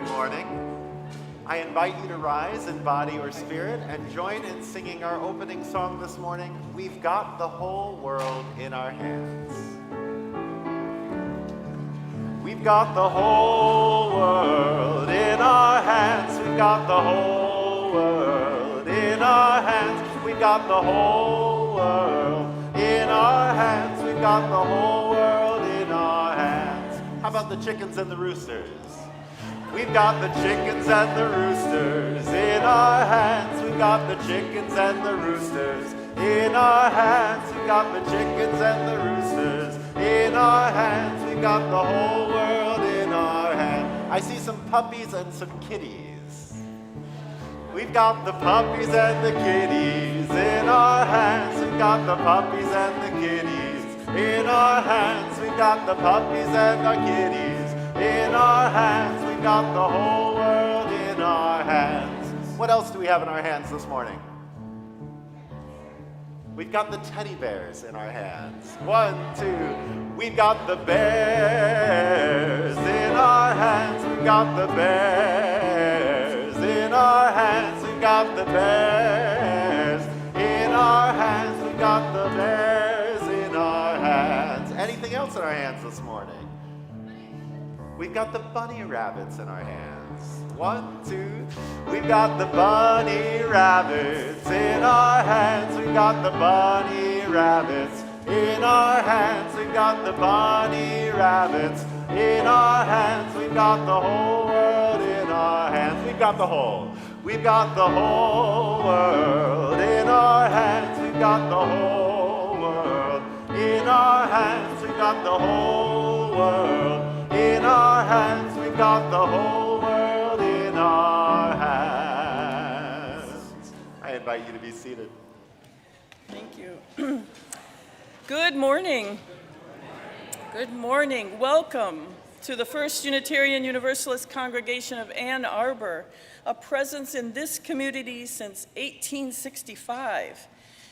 Good morning. I invite you to rise in body or spirit and join in singing our opening song this morning, We've Got the Whole World in Our Hands. We've got the whole world in our hands. We've got the whole world in our hands. We've got the whole world in our hands. We've got the whole world in our hands. How about the chickens and the roosters? We've got the chickens and the roosters in our hands. We've got the chickens and the roosters in our hands. We've got the chickens and the roosters in our hands. We've got the whole world in our hands. I see some puppies and some kitties. We've got the puppies and the kitties in our hands. We've got the puppies and the kitties in our hands. We've got the puppies and the kitties in our hands. We've got the whole world in our hands. What else do we have in our hands this morning? We've got the teddy bears in our hands. 1, 2. We've got the bears in our hands. We've got the bears in our hands. We've got the bears in our hands. We've got the bears in our hands. Anything else in our hands this morning? We've got the bunny rabbits in our hands. 1, 2. We've got the bunny rabbits in our hands. We've got the bunny rabbits in our hands. We've got the bunny rabbits in our hands. We've got the whole world in our hands. We've got the whole world in our hands. We've got the whole world in our hands. We've got the whole world in our hands. We've got the whole world in our hands. I invite you to be seated. Thank you. Good morning. Good morning. Welcome to the First Unitarian Universalist Congregation of Ann Arbor, a presence in this community since 1865,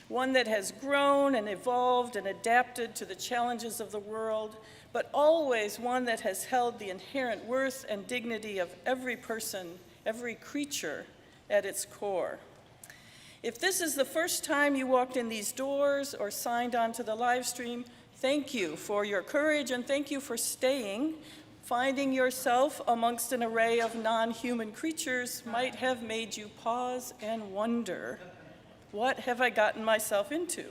one that has grown and evolved and adapted to the challenges of the world, but always one that has held the inherent worth and dignity of every person, every creature at its core. If this is the first time you walked in these doors or signed on to the live stream, thank you for your courage and thank you for staying. Finding yourself amongst an array of non-human creatures might have made you pause and wonder, what have I gotten myself into?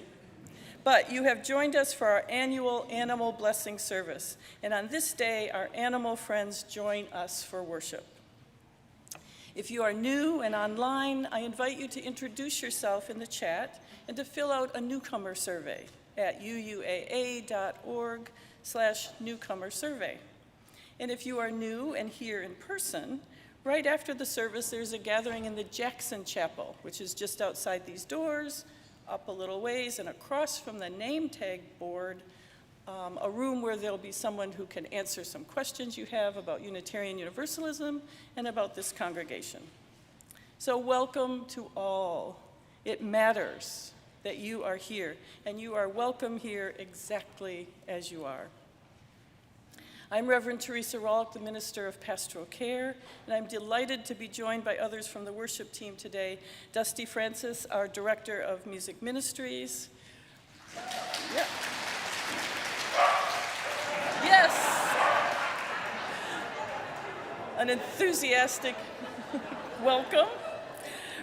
But you have joined us for our annual Animal Blessing Service, and on this day, our animal friends join us for worship. If you are new and online, I invite you to introduce yourself in the chat and to fill out a newcomer survey at UUAA.org/newcomer survey. And if you are new and here in person, right after the service, there's a gathering in the Jackson Chapel, which is just outside these doors, up a little ways and across from the name tag board, a room where there'll be someone who can answer some questions you have about Unitarian Universalism and about this congregation. So welcome to all. It matters that you are here, and you are welcome here exactly as you are. I'm Reverend Theresa Rohlck, the Minister of Pastoral Care, and I'm delighted to be joined by others from the worship team today. Dusty Francis, our Director of Music Ministries. Yeah. Yes! An enthusiastic welcome.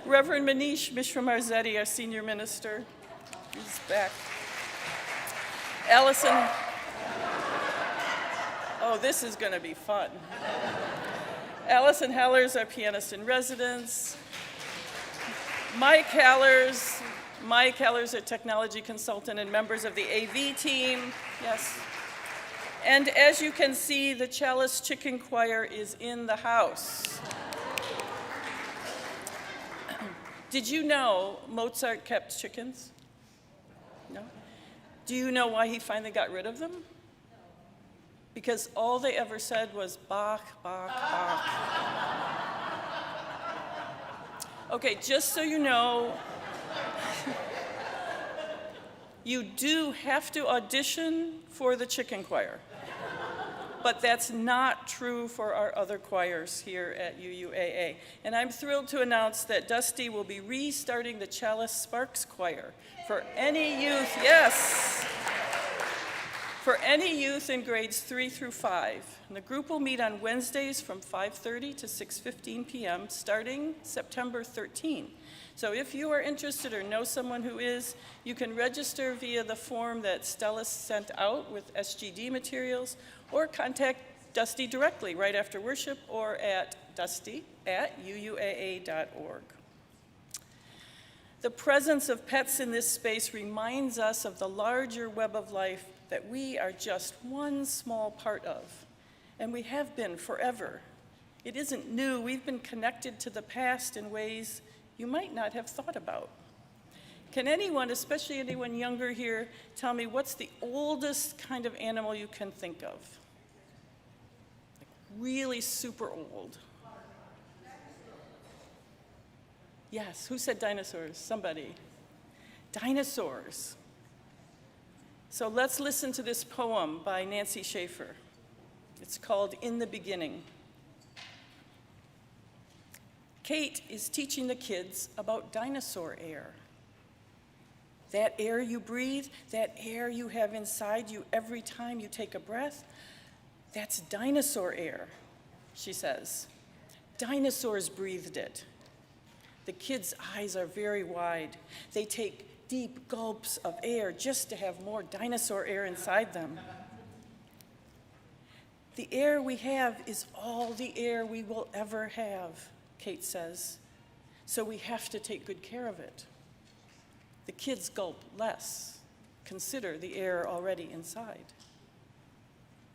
Reverend Manish, Mishra-Marzetti, our Senior Minister. He's back. Allison. Oh, this is going to be fun. Allison Halerz, our Pianist-in-Residence. Mike Halerz, a technology consultant and members of the AV team. Yes. And as you can see, the Chalice Chicken Choir is in the house. Did you know Mozart kept chickens? No? Do you know why he finally got rid of them? Because all they ever said was Bach, Bach, Bach. Okay, just so you know, you do have to audition for the chicken choir. but that's not true for our other choirs here at UUAA. And I'm thrilled to announce that Dusty will be restarting the Chalice Sparks Choir for any youth, yes, for any youth in grades 3 through 5. And the group will meet on Wednesdays from 5:30 to 6:15 p.m. starting September 13. So if you are interested or know someone who is, you can register via the form that Stella sent out with SGD materials, or contact Dusty directly right after worship or at dusty@uuaa.org. The presence of pets in this space reminds us of the larger web of life that we are just one small part of, and we have been forever. It isn't new. We've been connected to the past in ways you might not have thought about. Can anyone, especially anyone younger here, tell me what's the oldest kind of animal you can think of? Like really super old. Yes, who said dinosaurs? Somebody. Dinosaurs. So let's listen to this poem by Nancy Schaefer. It's called In the Beginning. Kate is teaching the kids about dinosaur air. That air you breathe, that air you have inside you every time you take a breath, that's dinosaur air, she says. Dinosaurs breathed it. The kids' eyes are very wide. They take deep gulps of air just to have more dinosaur air inside them. The air we have is all the air we will ever have, Kate says, so we have to take good care of it. The kids gulp less. Consider the air already inside.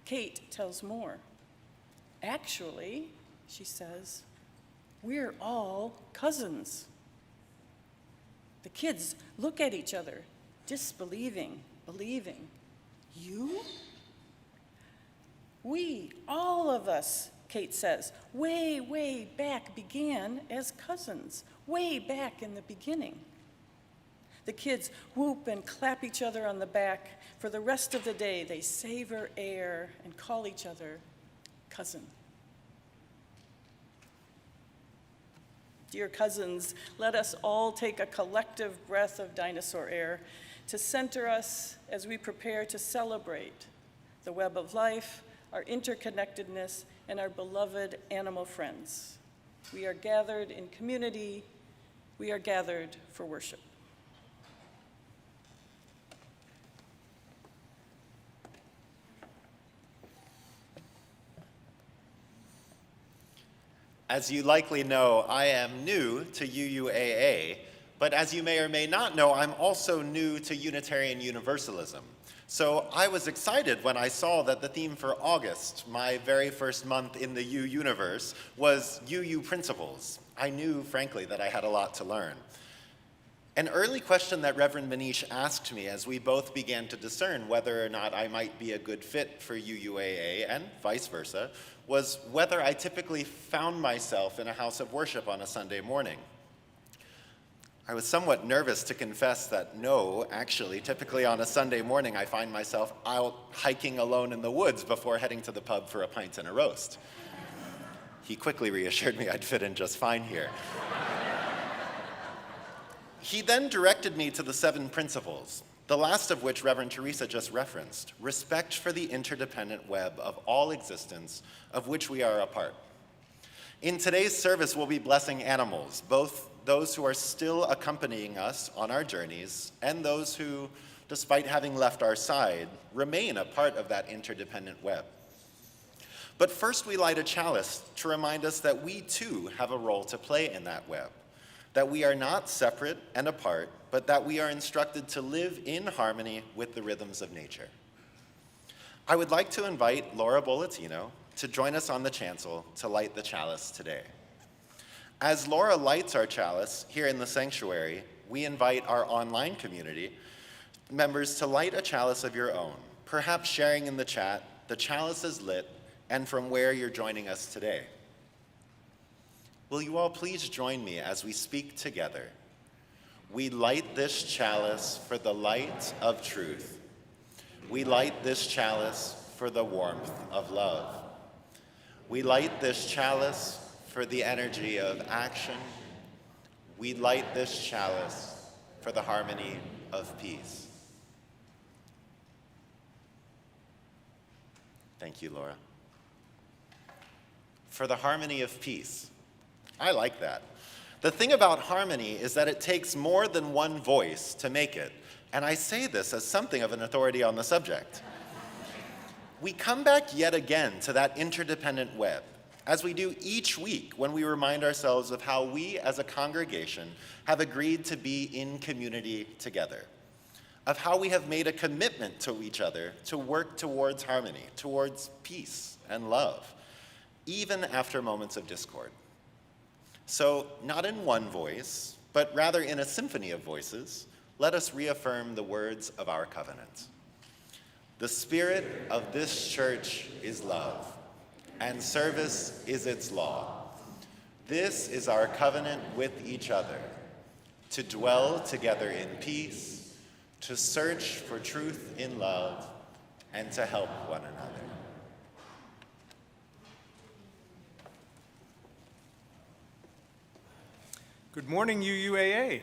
Kate tells more. Actually, she says, we're all cousins. The kids look at each other, disbelieving, believing. You? We, all of us, Kate says, way, way back began as cousins, way back in the beginning. The kids whoop and clap each other on the back. For the rest of the day, they savor air and call each other cousin. Dear cousins, let us all take a collective breath of dinosaur air to center us as we prepare to celebrate the web of life, our interconnectedness, and our beloved animal friends. We are gathered in community. We are gathered for worship. As you likely know, I am new to UUAA, but as you may or may not know, I'm also new to Unitarian Universalism. So I was excited when I saw that the theme for August, my very first month in the U universe, was UU principles. I knew, frankly, that I had a lot to learn. An early question that Reverend Manish asked me as we both began to discern whether or not I might be a good fit for UUAA and vice versa was whether I typically found myself in a house of worship on a Sunday morning. I was somewhat nervous to confess that no, actually, typically on a Sunday morning I find myself out hiking alone in the woods before heading to the pub for a pint and a roast. He quickly reassured me I'd fit in just fine here. He then directed me to the 7 principles, the last of which Reverend Theresa just referenced: respect for the interdependent web of all existence of which we are a part. In today's service, we'll be blessing animals, both those who are still accompanying us on our journeys and those who, despite having left our side, remain a part of that interdependent web. But first we light a chalice to remind us that we too have a role to play in that web, that we are not separate and apart, but that we are instructed to live in harmony with the rhythms of nature. I would like to invite Laura Bolletino to join us on the chancel to light the chalice today. As Laura lights our chalice here in the sanctuary, we invite our online community members to light a chalice of your own, perhaps sharing in the chat, the chalice is lit, and from where you're joining us today. Will you all please join me as we speak together? We light this chalice for the light of truth. We light this chalice for the warmth of love. We light this chalice for the energy of action. We light this chalice for the harmony of peace. Thank you, Laura. For the harmony of peace. I like that. The thing about harmony is that it takes more than one voice to make it, and I say this as something of an authority on the subject. We come back yet again to that interdependent web, as we do each week when we remind ourselves of how we as a congregation have agreed to be in community together, of how we have made a commitment to each other to work towards harmony, towards peace and love, even after moments of discord. So, not in one voice, but rather in a symphony of voices, let us reaffirm the words of our covenant. The spirit of this church is love, and service is its law. This is our covenant with each other, to dwell together in peace, to search for truth in love, and to help one another. Good morning, UUAA.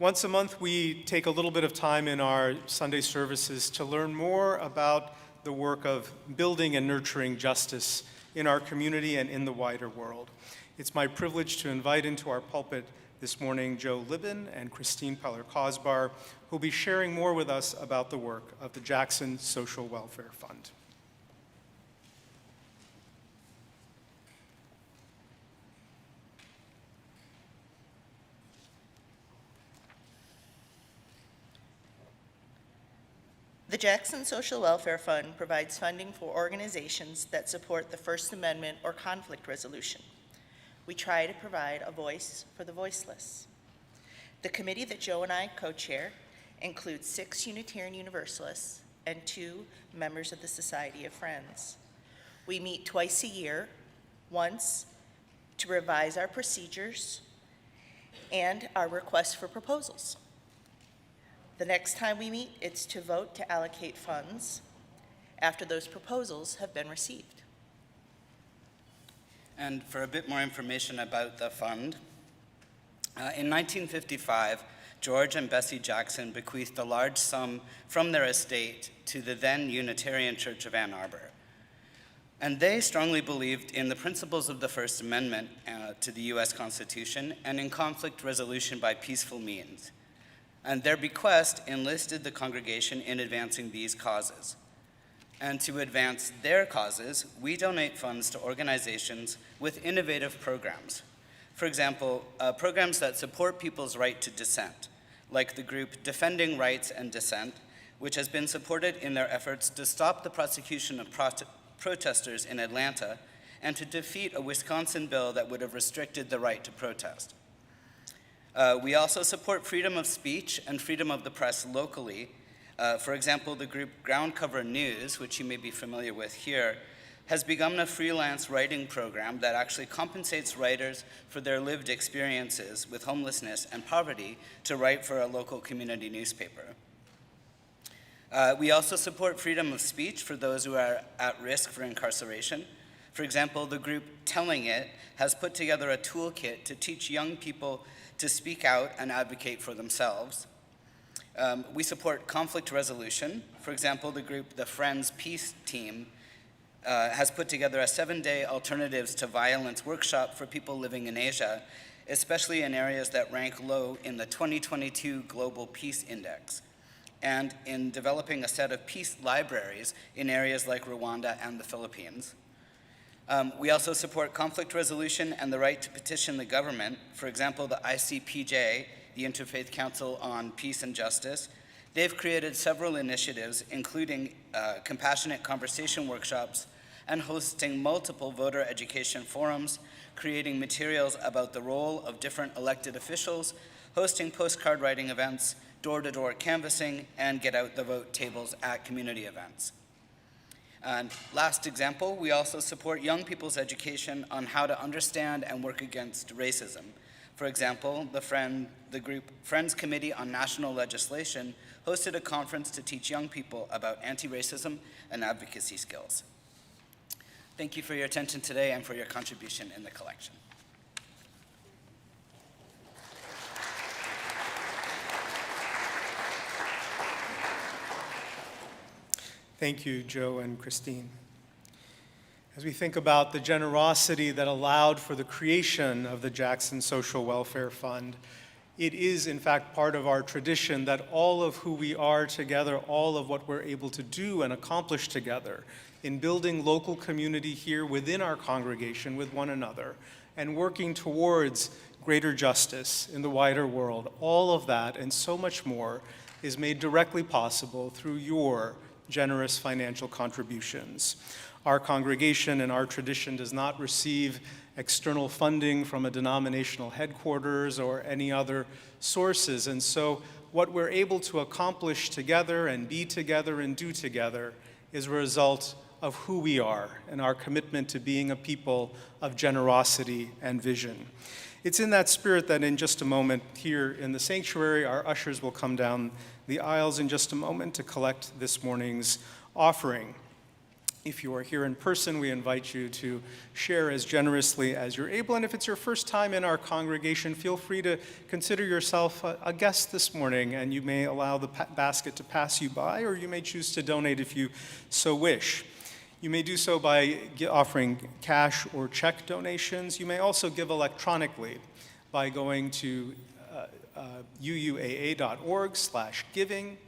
Once a month, we take a little bit of time in our Sunday services to learn more about the work of building and nurturing justice in our community and in the wider world. It's my privilege to invite into our pulpit this morning Joe Libin and Christine Pellar-Kosbar, who will be sharing more with us about the work of the Jackson Social Welfare Fund. The Jackson Social Welfare Fund provides funding for organizations that support the First Amendment or conflict resolution. We try to provide a voice for the voiceless. The committee that Joe and I co-chair includes 6 Unitarian Universalists and 2 members of the Society of Friends. We meet twice a year, once to revise our procedures and our requests for proposals. The next time we meet, it's to vote to allocate funds after those proposals have been received. And for a bit more information about the fund, in 1955, George and Bessie Jackson bequeathed a large sum from their estate to the then Unitarian Church of Ann Arbor. And they strongly believed in the principles of the First Amendment to the U.S. Constitution and in conflict resolution by peaceful means. And their bequest enlisted the congregation in advancing these causes. And to advance their causes, we donate funds to organizations with innovative programs. For example, programs that support people's right to dissent, like the group Defending Rights and Dissent, which has been supported in their efforts to stop the prosecution of protesters in Atlanta and to defeat a Wisconsin bill that would have restricted the right to protest. We also support freedom of speech and freedom of the press locally. For example, the group Ground Cover News, which you may be familiar with here, has begun a freelance writing program that actually compensates writers for their lived experiences with homelessness and poverty to write for a local community newspaper. We also support freedom of speech for those who are at risk for incarceration. For example, the group Telling It has put together a toolkit to teach young people to speak out and advocate for themselves. We support conflict resolution. For example, the group The Friends Peace Team has put together a 7-day alternatives to violence workshop for people living in Asia, especially in areas that rank low in the 2022 Global Peace Index, and in developing a set of peace libraries in areas like Rwanda and the Philippines. We also support conflict resolution and the right to petition the government. For example, the ICPJ, the Interfaith Council on Peace and Justice, they've created several initiatives, including compassionate conversation workshops and hosting multiple voter education forums, creating materials about the role of different elected officials, hosting postcard writing events, door-to-door canvassing, and get out the vote tables at community events. And last example, we also support young people's education on how to understand and work against racism. For example, the group Friends Committee on National Legislation hosted a conference to teach young people about anti-racism and advocacy skills. Thank you for your attention today and for your contribution in the collection. Thank you, Joe and Christine. As we think about the generosity that allowed for the creation of the Jackson Social Welfare Fund, it is, in fact, part of our tradition that all of who we are together, all of what we're able to do and accomplish together in building local community here within our congregation with one another and working towards greater justice in the wider world, all of that and so much more is made directly possible through your generous financial contributions. Our congregation and our tradition does not receive external funding from a denominational headquarters or any other sources. And so what we're able to accomplish together and be together and do together is a result of who we are and our commitment to being a people of generosity and vision. It's in that spirit that in just a moment here in the sanctuary, our ushers will come down the aisles in just a moment to collect this morning's offering. If you are here in person, we invite you to share as generously as you're able. And if it's your first time in our congregation, feel free to consider yourself a guest this morning, and you may allow the basket to pass you by, or you may choose to donate if you so wish. You may do so by offering cash or check donations. You may also give electronically by going to UUAA.org/giving.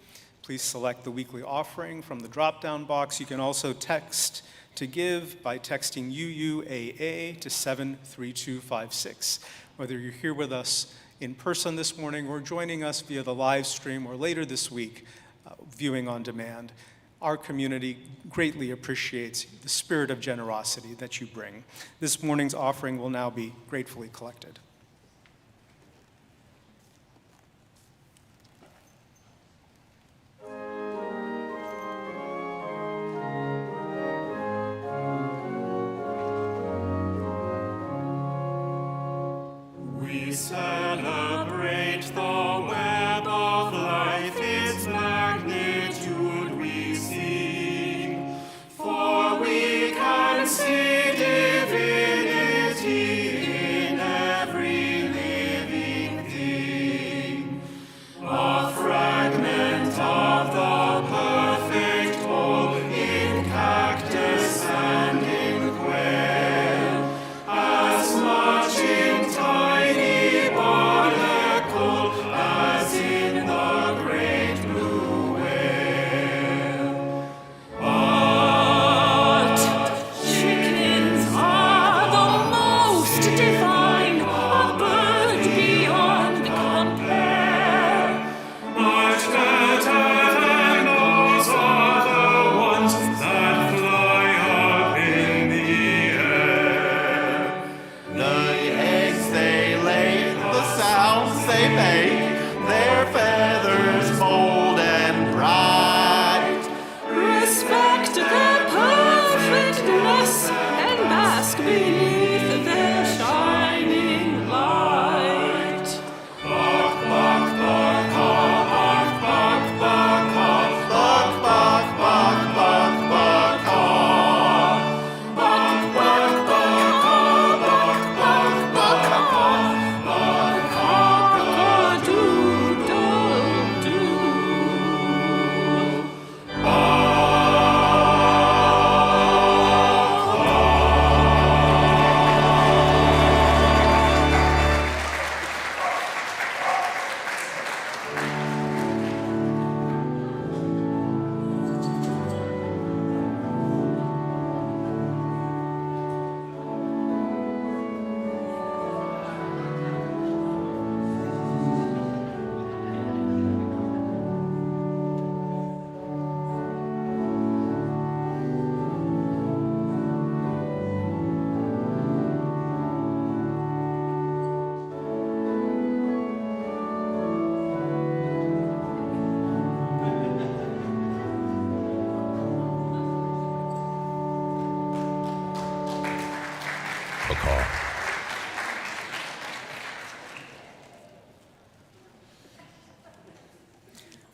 Please select the weekly offering from the drop-down box. You can also text to give by texting UUAA to 73256. Whether you're here with us in person this morning or joining us via the live stream or later this week, viewing on demand, our community greatly appreciates the spirit of generosity that you bring. This morning's offering will now be gratefully collected. We celebrate the web of life, its magnitude we sing, for we can see divinity in every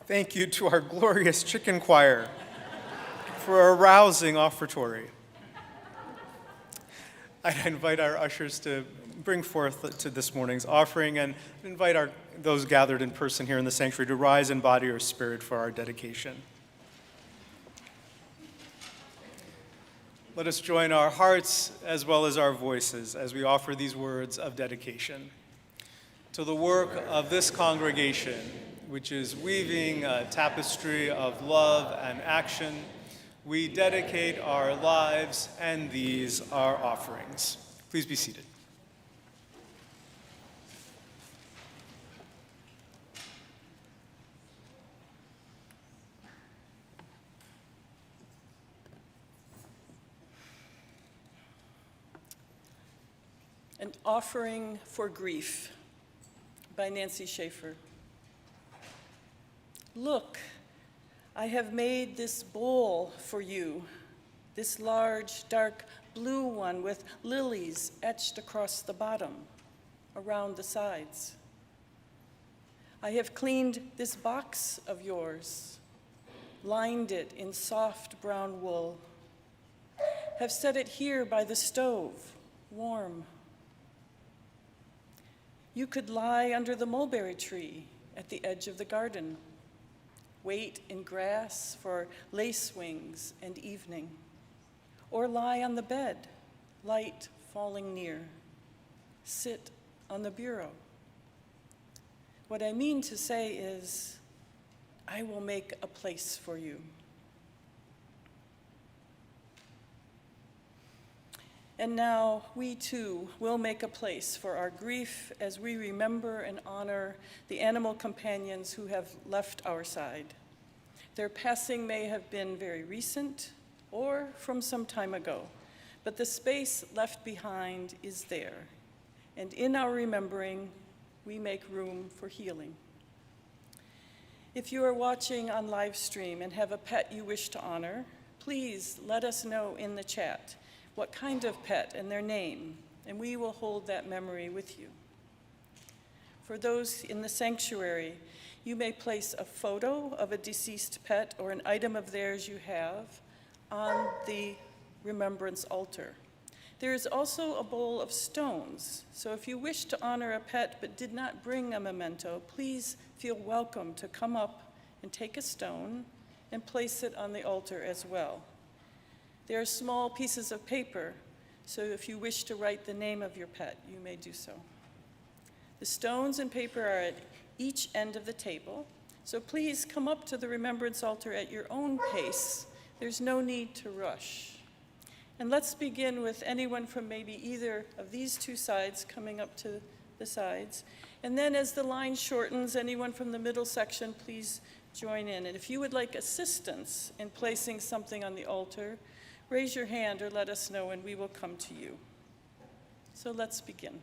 Thank you to our glorious chicken choir for a rousing offertory. I invite our ushers to bring forth to this morning's offering and invite those gathered in person here in the sanctuary to rise in body or spirit for our dedication. Let us join our hearts as well as our voices as we offer these words of dedication. To the work of this congregation, which is weaving a tapestry of love and action, we dedicate our lives and these our offerings. Please be seated. An Offering for Grief by Nancy Schaefer. Look, I have made this bowl for you, this large, dark blue one with lilies etched across the bottom, around the sides. I have cleaned this box of yours, lined it in soft brown wool, have set it here by the stove, warm. You could lie under the mulberry tree at the edge of the garden, wait in grass for lace wings and evening, or lie on the bed, light falling near, sit on the bureau. What I mean to say is, I will make a place for you. And now we too will make a place for our grief as we remember and honor the animal companions who have left our side. Their passing may have been very recent or from some time ago, but the space left behind is there. And in our remembering, we make room for healing. If you are watching on live stream and have a pet you wish to honor, please let us know in the chat what kind of pet and their name, and we will hold that memory with you. For those in the sanctuary, you may place a photo of a deceased pet or an item of theirs you have on the remembrance altar. There is also a bowl of stones, so if you wish to honor a pet but did not bring a memento, please feel welcome to come up and take a stone and place it on the altar as well. There are small pieces of paper, so if you wish to write the name of your pet, you may do so. The stones and paper are at each end of the table, so please come up to the remembrance altar at your own pace. There's no need to rush. And let's begin with anyone from maybe either of these two sides coming up to the sides. And then as the line shortens, anyone from the middle section, please join in. And if you would like assistance in placing something on the altar, raise your hand or let us know and we will come to you. So let's begin.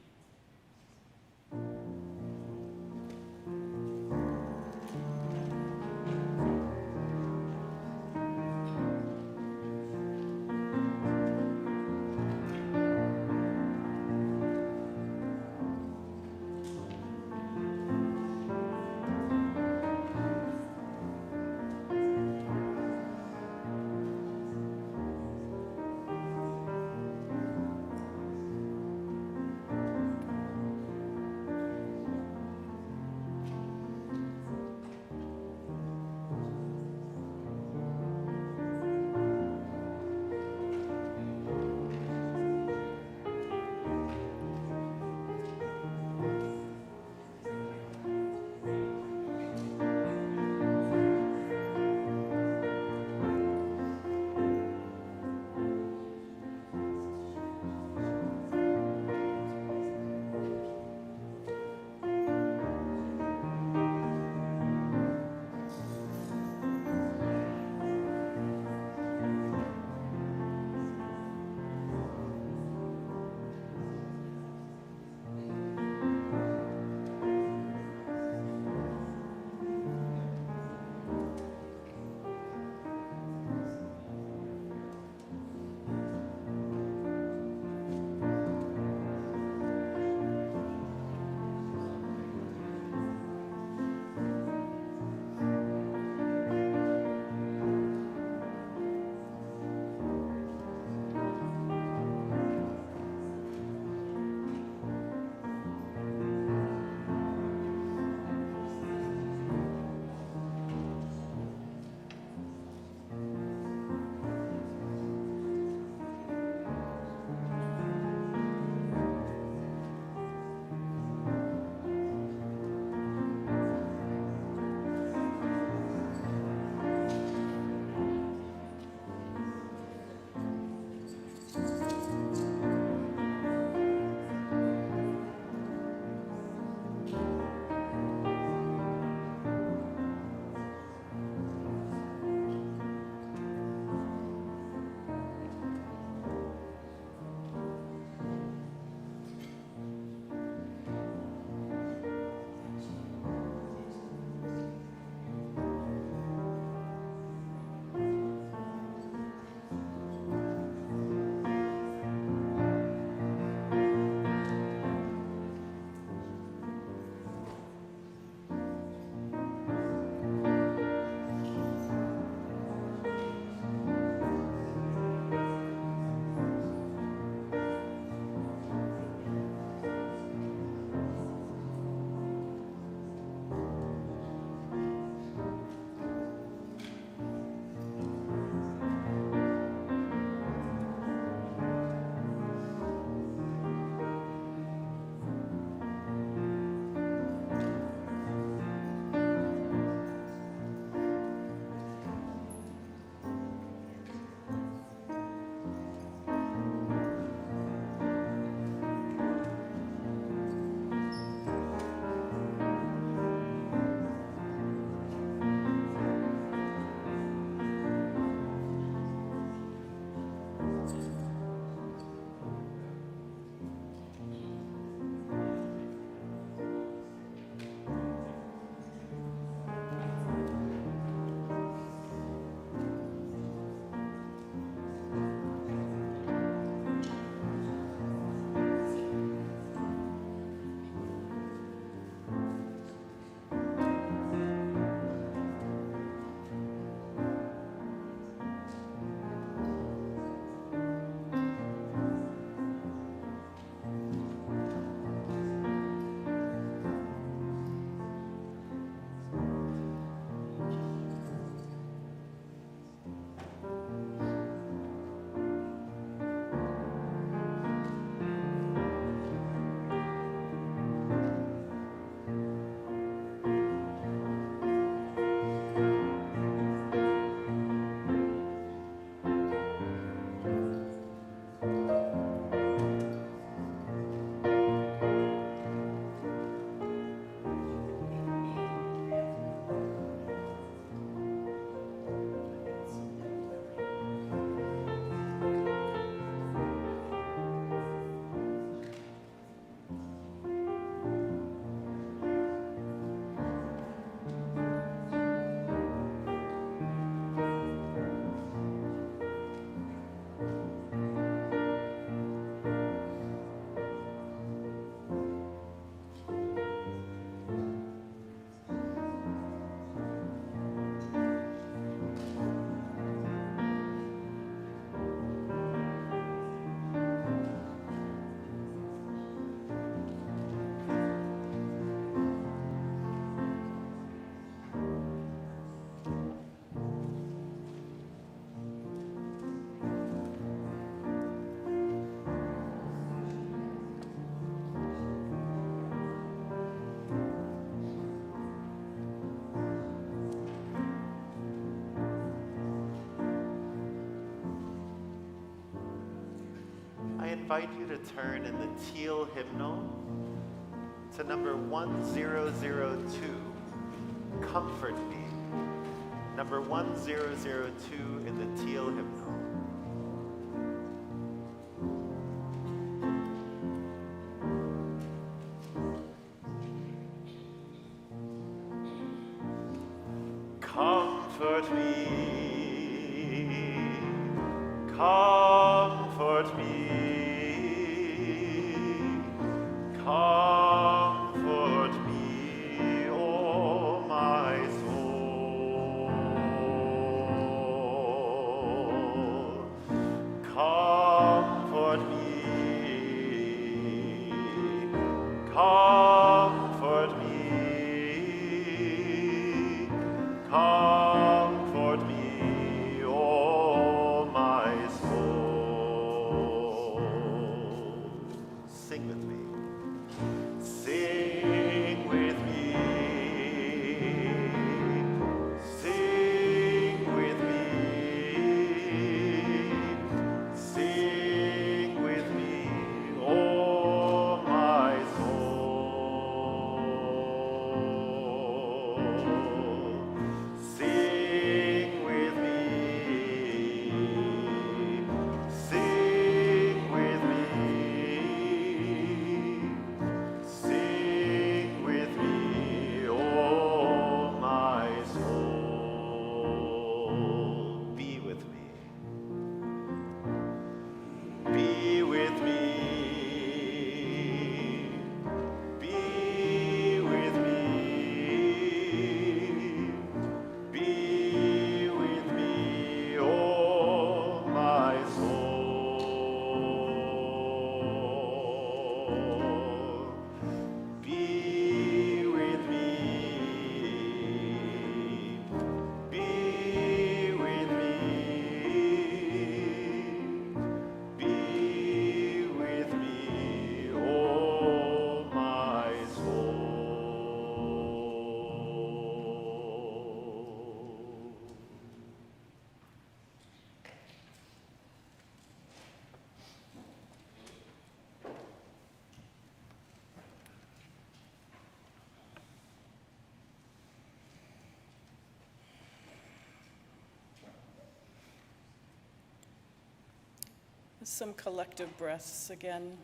invite you to turn in the teal hymnal to number 1002, Comfort Me. Number 1002 in the teal hymnal. Comfort me, comfort me, comfort me, oh my soul. Comfort me, comfort me. Comfort me, oh my soul. Sing with me. Sing with me. Sing with me. Sing with me, oh my soul. Sing with me, sing with me, sing with me, oh my soul. Be with me. Be with me. Be with me. Be with me, oh my soul. Be with me. Be with me. Be with me, oh my soul. Some collective breaths again,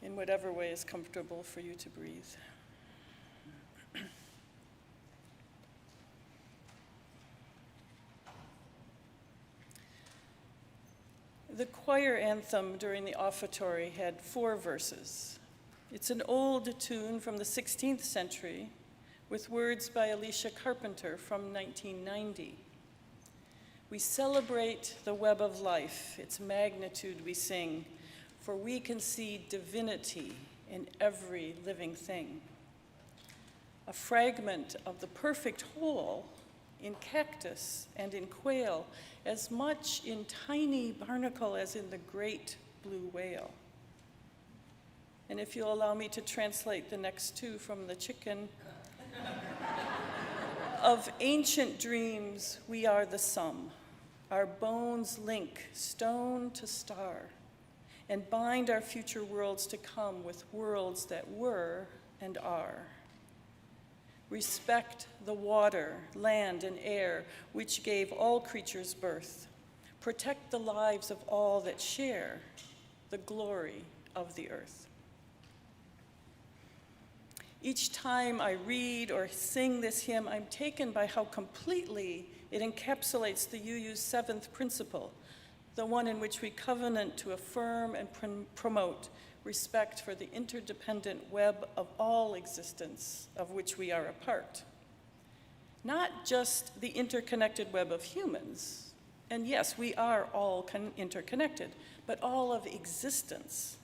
in whatever way is comfortable for you to breathe. The choir anthem during the offertory had 4 verses. It's an old tune from the 16th century with words by Alicia Carpenter from 1990. We celebrate the web of life, its magnitude we sing, for we can see divinity in every living thing. A fragment of the perfect whole in cactus and in quail, as much in tiny barnacle as in the great blue whale. And if you'll allow me to translate the next 2 from the chicken. Of ancient dreams, we are the sum. Our bones link stone to star and bind our future worlds to come with worlds that were and are. Respect the water, land, and air which gave all creatures birth. Protect the lives of all that share the glory of the earth. Each time I read or sing this hymn, I'm taken by how completely it encapsulates the UU's 7th principle, the one in which we covenant to affirm and promote respect for the interdependent web of all existence of which we are a part. Not just the interconnected web of humans, and yes, we are all interconnected, but all of existence.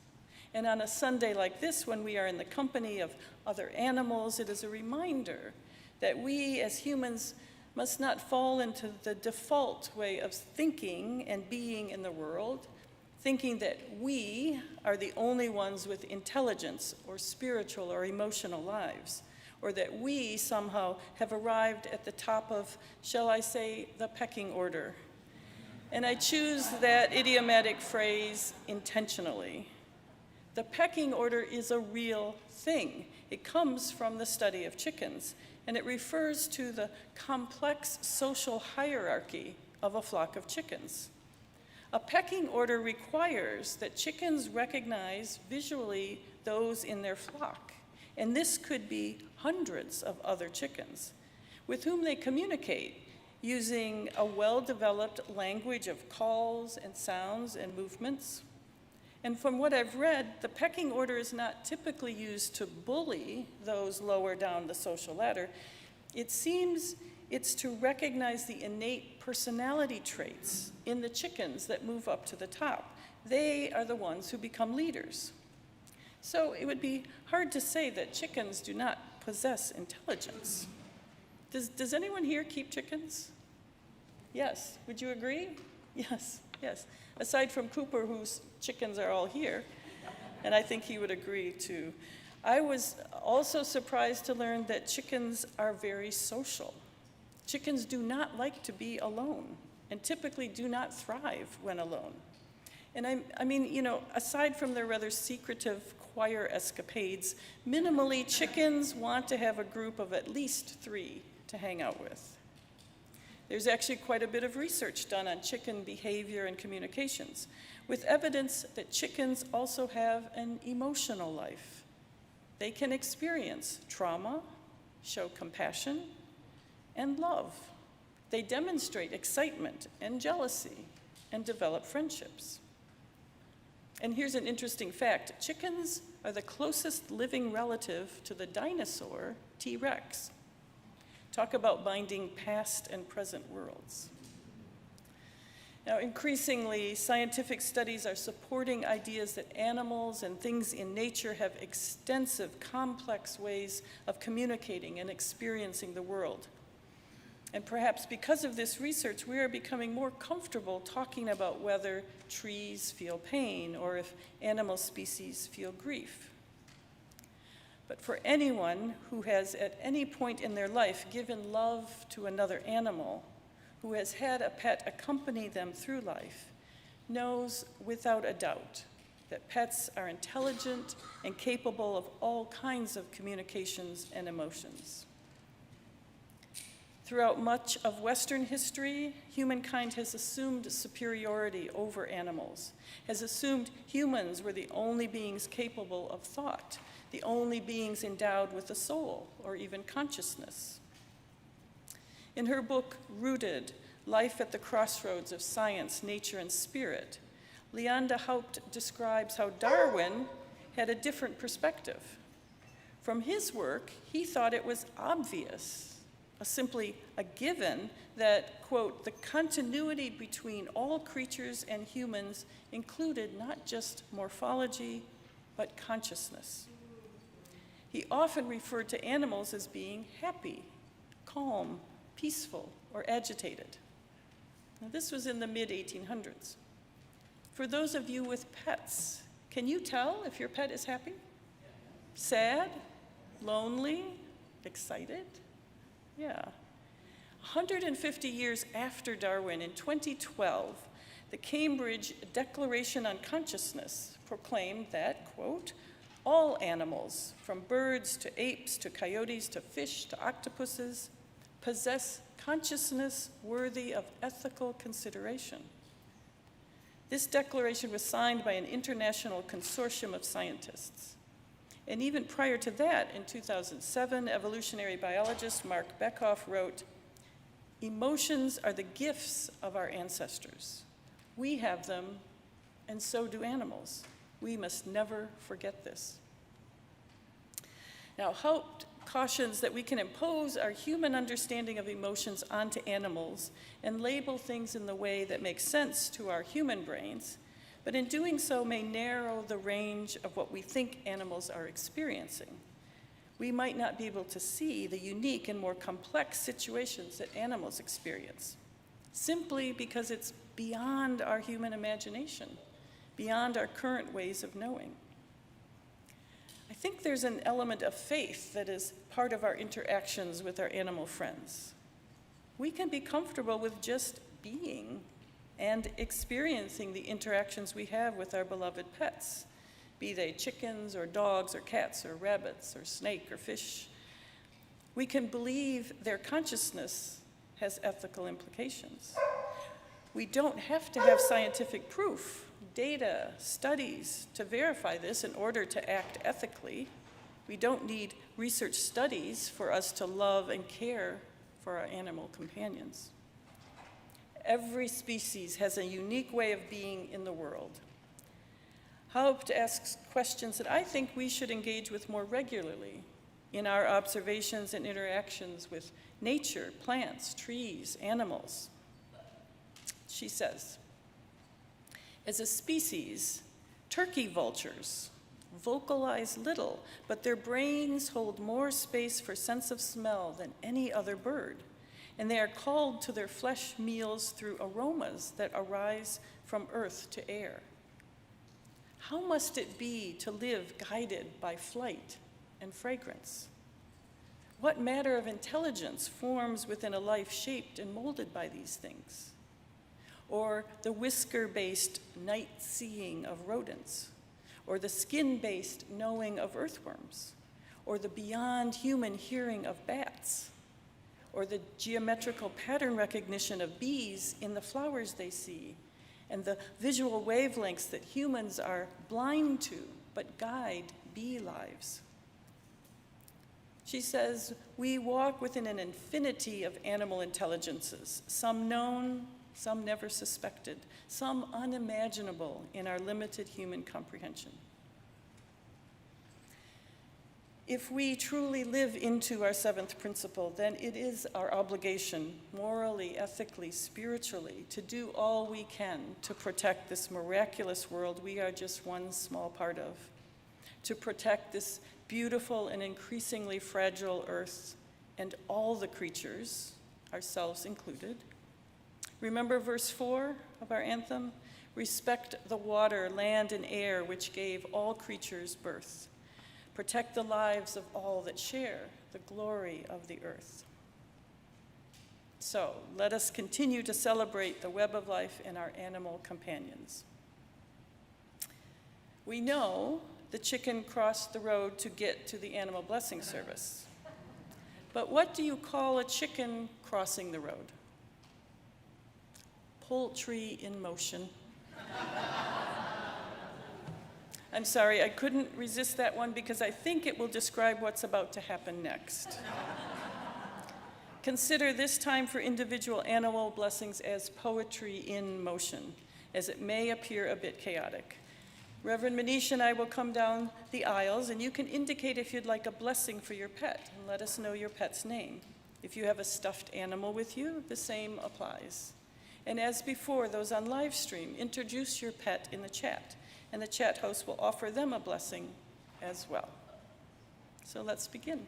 And on a Sunday like this, when we are in the company of other animals, it is a reminder that we as humans must not fall into the default way of thinking and being in the world, thinking that we are the only ones with intelligence or spiritual or emotional lives, or that we somehow have arrived at the top of, shall I say, the pecking order. And I choose that idiomatic phrase intentionally. The pecking order is a real thing. It comes from the study of chickens, and it refers to the complex social hierarchy of a flock of chickens. A pecking order requires that chickens recognize visually those in their flock, and this could be hundreds of other chickens with whom they communicate using a well-developed language of calls and sounds and movements. And from what I've read, the pecking order is not typically used to bully those lower down the social ladder. It seems it's to recognize the innate personality traits in the chickens that move up to the top. They are the ones who become leaders. So it would be hard to say that chickens do not possess intelligence. Does anyone here keep chickens? Yes. Would you agree? Yes, yes. Aside from Cooper, whose chickens are all here, and I think he would agree too. I was also surprised to learn that chickens are very social. Chickens do not like to be alone and typically do not thrive when alone. And I mean, you know, aside from their rather secretive choir escapades, minimally chickens want to have a group of at least 3 to hang out with. There's actually quite a bit of research done on chicken behavior and communications, with evidence that chickens also have an emotional life. They can experience trauma, show compassion, and love. They demonstrate excitement and jealousy and develop friendships. And here's an interesting fact. Chickens are the closest living relative to the dinosaur T-Rex. Talk about binding past and present worlds. Now, increasingly, scientific studies are supporting ideas that animals and things in nature have extensive, complex ways of communicating and experiencing the world. And perhaps because of this research, we are becoming more comfortable talking about whether trees feel pain or if animal species feel grief. But for anyone who has at any point in their life given love to another animal, who has had a pet accompany them through life, knows without a doubt that pets are intelligent and capable of all kinds of communications and emotions. Throughout much of Western history, humankind has assumed superiority over animals, has assumed humans were the only beings capable of thought, the only beings endowed with a soul or even consciousness. In her book, Rooted, Life at the Crossroads of Science, Nature, and Spirit, Leanda Haupt describes how Darwin had a different perspective. From his work, he thought it was obvious, simply a given, that, quote, the continuity between all creatures and humans included not just morphology, but consciousness. He often referred to animals as being happy, calm, peaceful, or agitated. Now, this was in the mid-1800s. For those of you with pets, can you tell if your pet is happy? Sad? Lonely? Excited? Yeah. 150 years after Darwin, in 2012, the Cambridge Declaration on Consciousness proclaimed that, quote, all animals, from birds to apes to coyotes to fish to octopuses, possess consciousness worthy of ethical consideration. This declaration was signed by an international consortium of scientists. And even prior to that, in 2007, evolutionary biologist Mark Beckhoff wrote, emotions are the gifts of our ancestors. We have them, and so do animals. We must never forget this. Now, Haupt cautions that we can impose our human understanding of emotions onto animals and label things in the way that makes sense to our human brains, but in doing so may narrow the range of what we think animals are experiencing. We might not be able to see the unique and more complex situations that animals experience, simply because it's beyond our human imagination, beyond our current ways of knowing. I think there's an element of faith that is part of our interactions with our animal friends. We can be comfortable with just being and experiencing the interactions we have with our beloved pets, be they chickens or dogs or cats or rabbits or snake or fish. We can believe their consciousness has ethical implications. We don't have to have scientific proof, data, studies to verify this in order to act ethically. We don't need research studies for us to love and care for our animal companions. Every species has a unique way of being in the world. Haupt asks questions that I think we should engage with more regularly in our observations and interactions with nature, plants, trees, animals. She says, as a species, turkey vultures vocalize little, but their brains hold more space for sense of smell than any other bird, and they are called to their flesh meals through aromas that arise from earth to air. How must it be to live guided by flight and fragrance? What matter of intelligence forms within a life shaped and molded by these things? Or the whisker-based night-seeing of rodents, or the skin-based knowing of earthworms, or the beyond-human hearing of bats, or the geometrical pattern recognition of bees in the flowers they see, and the visual wavelengths that humans are blind to but guide bee lives. She says, we walk within an infinity of animal intelligences, some known, some never suspected, some unimaginable in our limited human comprehension. If we truly live into our seventh principle, then it is our obligation, morally, ethically, spiritually, to do all we can to protect this miraculous world we are just one small part of, to protect this beautiful and increasingly fragile earth and all the creatures, ourselves included. Remember verse 4 of our anthem? Respect the water, land, and air which gave all creatures birth. Protect the lives of all that share the glory of the earth. So let us continue to celebrate the web of life in our animal companions. We know the chicken crossed the road to get to the animal blessing service. But what do you call a chicken crossing the road? Poultry in motion. I'm sorry, I couldn't resist that one because I think it will describe what's about to happen next. Consider this time for individual animal blessings as poetry in motion, as it may appear a bit chaotic. Reverend Manish and I will come down the aisles, and you can indicate if you'd like a blessing for your pet, and let us know your pet's name. If you have a stuffed animal with you, the same applies. And as before, those on live stream, introduce your pet in the chat, and the chat host will offer them a blessing as well. So let's begin.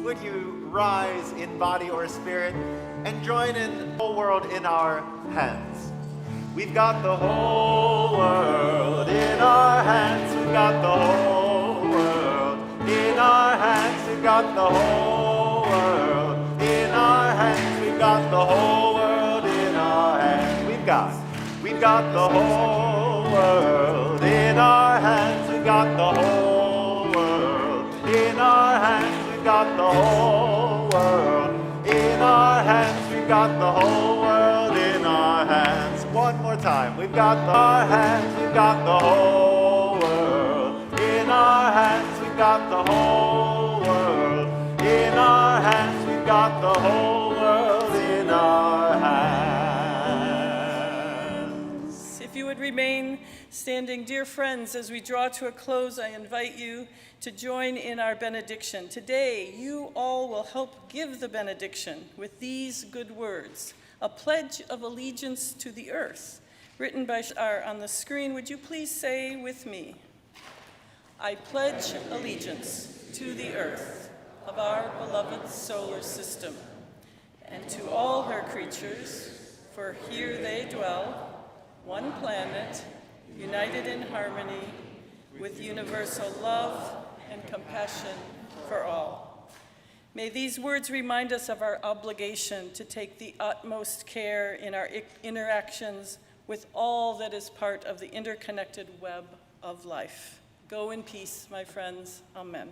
Would you rise in body or spirit and join in the whole world in our hands? We've got the whole world in our hands. We've got the whole world in our hands. We've got the whole world in our hands. We've got the whole world in our hands. We've got the whole world in our hands. We've got the whole world in our hands. We've got the whole world in our hands. We've got the whole world in our hands. One more time. We've got our hands. We've got the whole world in our hands. We've got the whole world in our hands. We've got the whole world in our hands. If you would remain standing, dear friends, as we draw to a close, I invite you to join in our benediction. Today, you all will help give the benediction with these good words, a pledge of allegiance to the earth, written by are on the screen. Would you please say with me, I pledge allegiance to the earth of our beloved solar system, and to all her creatures, for here they dwell, one planet, united in harmony, with universal love and compassion for all. May these words remind us of our obligation to take the utmost care in our interactions with all that is part of the interconnected web of life. Go in peace, my friends. Amen.